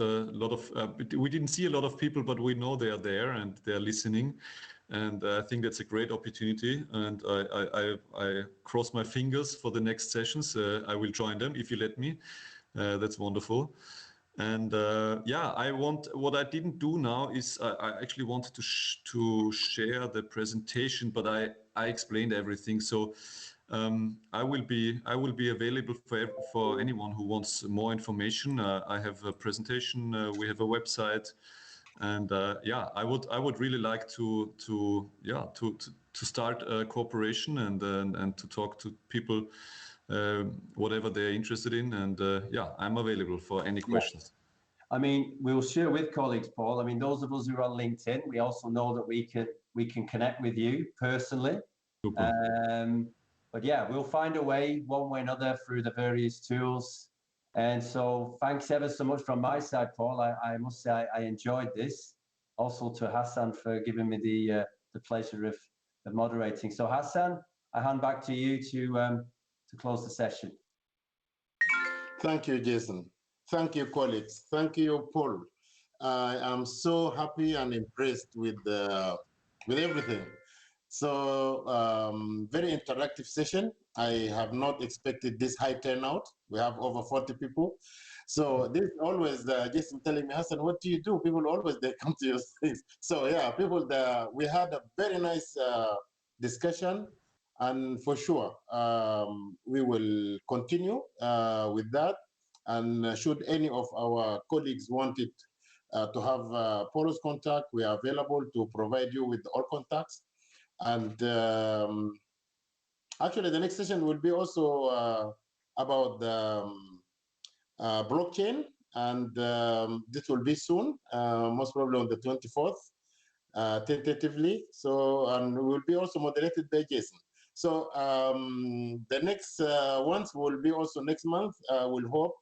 we didn't see a lot of people, but we know they are there and they're listening. And I think that's a great opportunity. And I cross my fingers for the next sessions. I will join them if you let me. That's wonderful. And what I didn't do now is I actually wanted to share the presentation, but I explained everything. So I will be available for anyone who wants more information. I have a presentation. We have a website, and I would really like to start a cooperation and to talk to people. Whatever they're interested in, and I'm available for any questions. I mean, we'll share with colleagues, Paul. I mean, those of us who are on LinkedIn, we also know that we can connect with you personally. Super. But yeah, we'll find a way, one way or another, through the various tools. And so thanks ever so much from my side, Paul. I must say I enjoyed this. Also to Hassan for giving me the pleasure of moderating. So Hassan, I hand back to you to close the session. Thank you, Jason. Thank you, colleagues. Thank you, Paul. I am so happy and impressed with everything. So very interactive session. I have not expected this high turnout. We have over 40 people. So this always, Jason telling me, Hassan, what do you do? People always, they come to your things. So yeah, people, we had a very nice discussion. And for sure, we will continue with that. And should any of our colleagues want it to have Paulus contact, we are available to provide you with all contacts. And actually, the next session will be also about the blockchain, and this will be soon, most probably on the 24th, tentatively. So, and will be also moderated by Jason. So the next ones will be also next month. We'll hope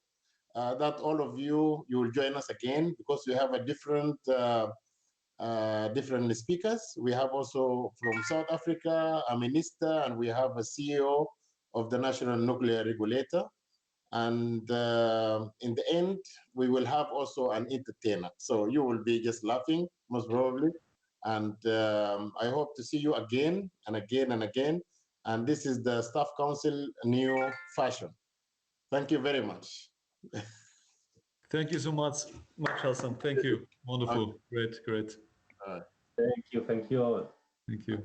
that all of you will join us again, because we have a different speakers. We have also from South Africa, a minister, and we have a CEO of the National Nuclear Regulator. And in the end, we will have also an entertainer. So you will be just laughing, most probably. And I hope to see you again and again and again. And this is the Staff Council new fashion. Thank you very much. Thank you so much, Hassan. Thank you. Wonderful. Great. Thank you all. Thank you.